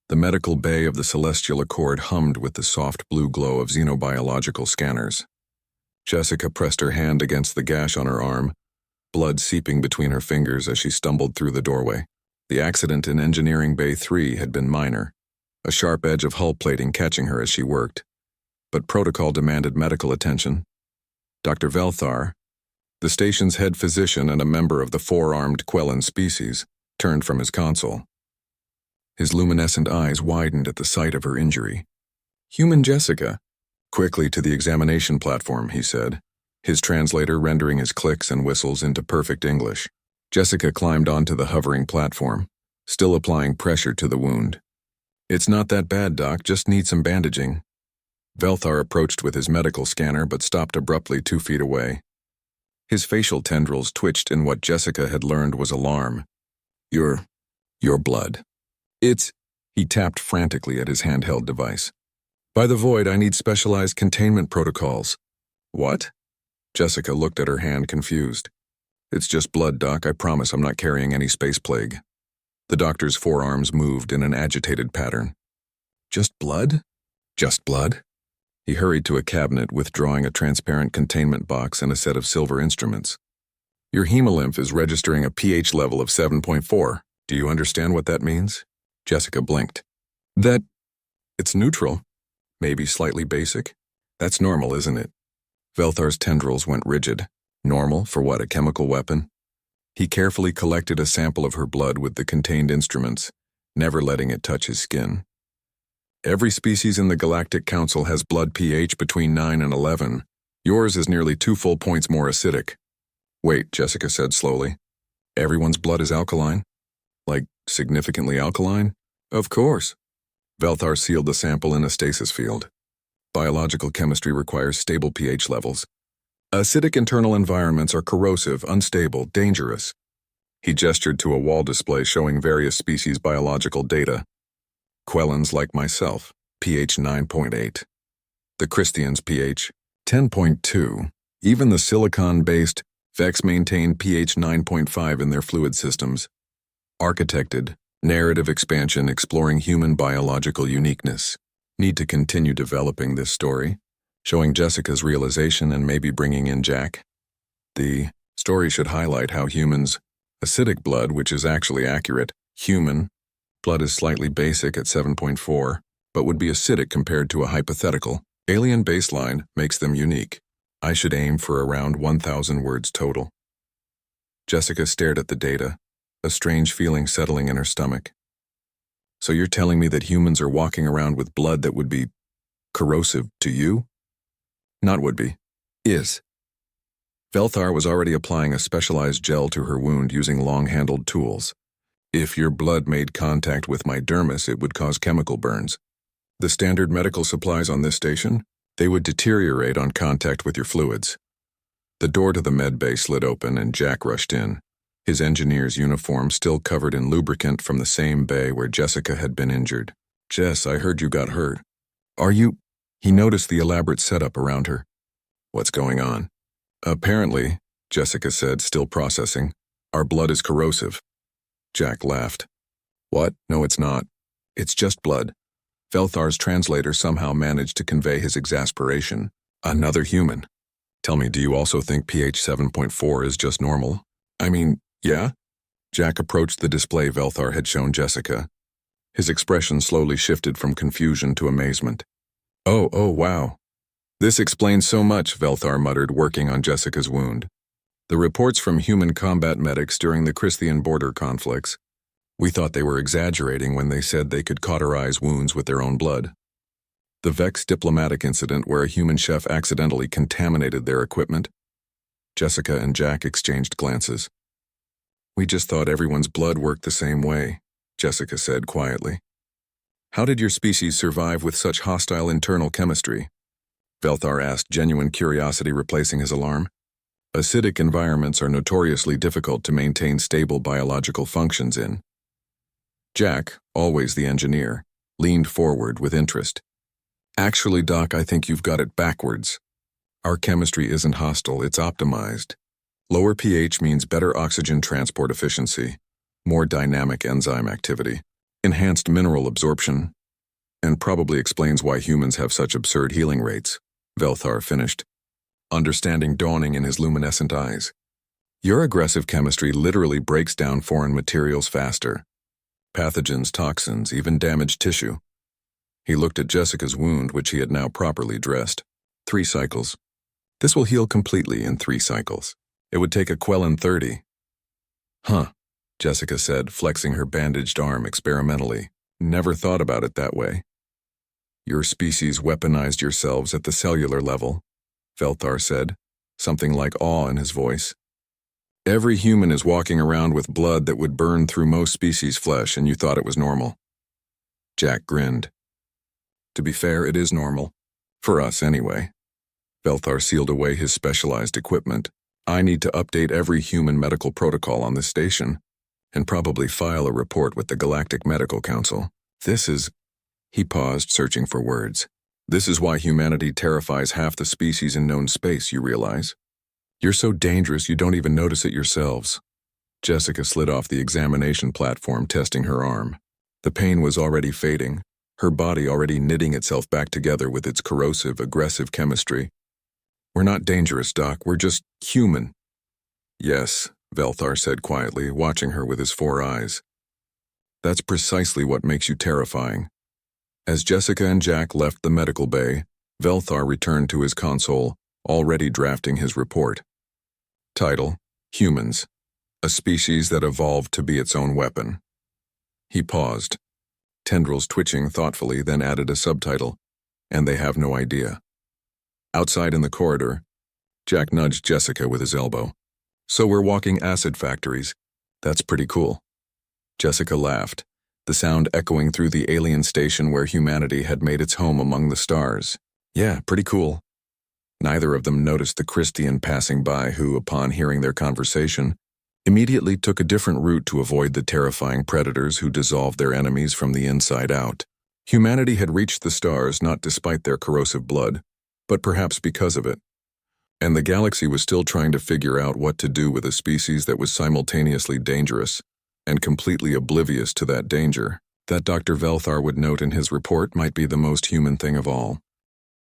The medical bay of the Celestial Accord hummed with the soft blue glow of xenobiological scanners. Jessica pressed her hand against the gash on her arm, blood seeping between her fingers as she stumbled through the doorway. The accident in Engineering Bay 3 had been minor, a sharp edge of hull plating catching her as she worked. But protocol demanded medical attention. Dr. Velthar, the station's head physician and a member of the four-armed Quellan species, turned from his console. His luminescent eyes widened at the sight of her injury. "Human Jessica." "Quickly to the examination platform," he said, his translator rendering his clicks and whistles into perfect English. Jessica climbed onto the hovering platform, still applying pressure to the wound. "It's not that bad, Doc, just need some bandaging." Velthar approached with his medical scanner but stopped abruptly 2 feet away. His facial tendrils twitched in what Jessica had learned was alarm. Your blood. He tapped frantically at his handheld device. "By the void, I need specialized containment protocols." "What?" Jessica looked at her hand, confused. "It's just blood, Doc. I promise I'm not carrying any space plague." The doctor's forearms moved in an agitated pattern. "Just blood? Just blood?" He hurried to a cabinet, withdrawing a transparent containment box and a set of silver instruments. "Your hemolymph is registering a pH level of 7.4. Do you understand what that means?" Jessica blinked. It's neutral. Maybe slightly basic. That's normal, isn't it?" Velthar's tendrils went rigid. Normal for what, a chemical weapon? He carefully collected a sample of her blood with the contained instruments, never letting it touch his skin. "Every species in the Galactic Council has blood pH between 9 and 11. Yours is nearly 2 full points more acidic." "Wait," Jessica said slowly. "Everyone's blood is alkaline? Like, significantly alkaline?" "Of course." Velthar sealed the sample in a stasis field. "Biological chemistry requires stable pH levels. Acidic internal environments are corrosive, unstable, dangerous." He gestured to a wall display showing various species' biological data. Quellans like myself, pH 9.8. The Christians' pH 10.2. Even the silicon-based Vex maintain pH 9.5 in their fluid systems. Architected, narrative expansion exploring human biological uniqueness. Need to continue developing this story, showing Jessica's realization and maybe bringing in Jack. The story should highlight how humans' acidic blood, which is actually accurate, human blood is slightly basic at 7.4, but would be acidic compared to a hypothetical alien baseline, makes them unique. I should aim for around 1,000 words total. Jessica stared at the data, a strange feeling settling in her stomach. "So you're telling me that humans are walking around with blood that would be corrosive to you?" "Not would be. Is." Velthar was already applying a specialized gel to her wound using long-handled tools. "If your blood made contact with my dermis, it would cause chemical burns. The standard medical supplies on this station, they would deteriorate on contact with your fluids." The door to the med bay slid open and Jack rushed in, his engineer's uniform still covered in lubricant from the same bay where Jessica had been injured. "Jess, I heard you got hurt. Are you?" He noticed the elaborate setup around her. "What's going on?" "Apparently," Jessica said, still processing, "our blood is corrosive." Jack laughed. "What? No, it's not. It's just blood." Velthar's translator somehow managed to convey his exasperation. "Another human. Tell me, do you also think pH 7.4 is just normal? I mean, yeah?" Jack approached the display Velthar had shown Jessica. His expression slowly shifted from confusion to amazement. Oh, wow. "This explains so much," Velthar muttered, working on Jessica's wound. "The reports from human combat medics during the Christian border conflicts. We thought they were exaggerating when they said they could cauterize wounds with their own blood. The Vex diplomatic incident where a human chef accidentally contaminated their equipment." Jessica and Jack exchanged glances. "We just thought everyone's blood worked the same way," Jessica said quietly. "How did your species survive with such hostile internal chemistry?" Velthar asked, genuine curiosity replacing his alarm. "Acidic environments are notoriously difficult to maintain stable biological functions in." Jack, always the engineer, leaned forward with interest. "Actually, Doc, I think you've got it backwards. Our chemistry isn't hostile, it's optimized. Lower pH means better oxygen transport efficiency, more dynamic enzyme activity. enhanced mineral absorption, and probably explains why humans have such absurd healing rates, Velthar finished, understanding dawning in his luminescent eyes. Your aggressive chemistry literally breaks down foreign materials faster. Pathogens, toxins, even damaged tissue. He looked at Jessica's wound, which he had now properly dressed. 3 cycles. This will heal completely in 3 cycles. It would take a Quellen 30. Huh, Jessica said, flexing her bandaged arm experimentally. Never thought about it that way. Your species weaponized yourselves at the cellular level, Velthar said, something like awe in his voice. Every human is walking around with blood that would burn through most species' flesh, and you thought it was normal. Jack grinned. To be fair, it is normal. For us, anyway. Velthar sealed away his specialized equipment. I need to update every human medical protocol on this station, and probably file a report with the Galactic Medical Council. He paused, searching for words. This is why humanity terrifies half the species in known space, you realize? You're so dangerous you don't even notice it yourselves. Jessica slid off the examination platform, testing her arm. The pain was already fading, her body already knitting itself back together with its corrosive, aggressive chemistry. We're not dangerous, Doc. We're just human. Yes, Velthar said quietly, watching her with his 4 eyes. That's precisely what makes you terrifying. As Jessica and Jack left the medical bay, Velthar returned to his console, already drafting his report. Title: Humans, a species that evolved to be its own weapon. He paused, tendrils twitching thoughtfully, then added a subtitle, and they have no idea. Outside in the corridor, Jack nudged Jessica with his elbow. So we're walking acid factories. That's pretty cool. Jessica laughed, the sound echoing through the alien station where humanity had made its home among the stars. Yeah, pretty cool. Neither of them noticed the Christian passing by who, upon hearing their conversation, immediately took a different route to avoid the terrifying predators who dissolved their enemies from the inside out. Humanity had reached the stars not despite their corrosive blood, but perhaps because of it. And the galaxy was still trying to figure out what to do with a species that was simultaneously dangerous and completely oblivious to that danger. That Dr. Velthar would note in his report might be the most human thing of all.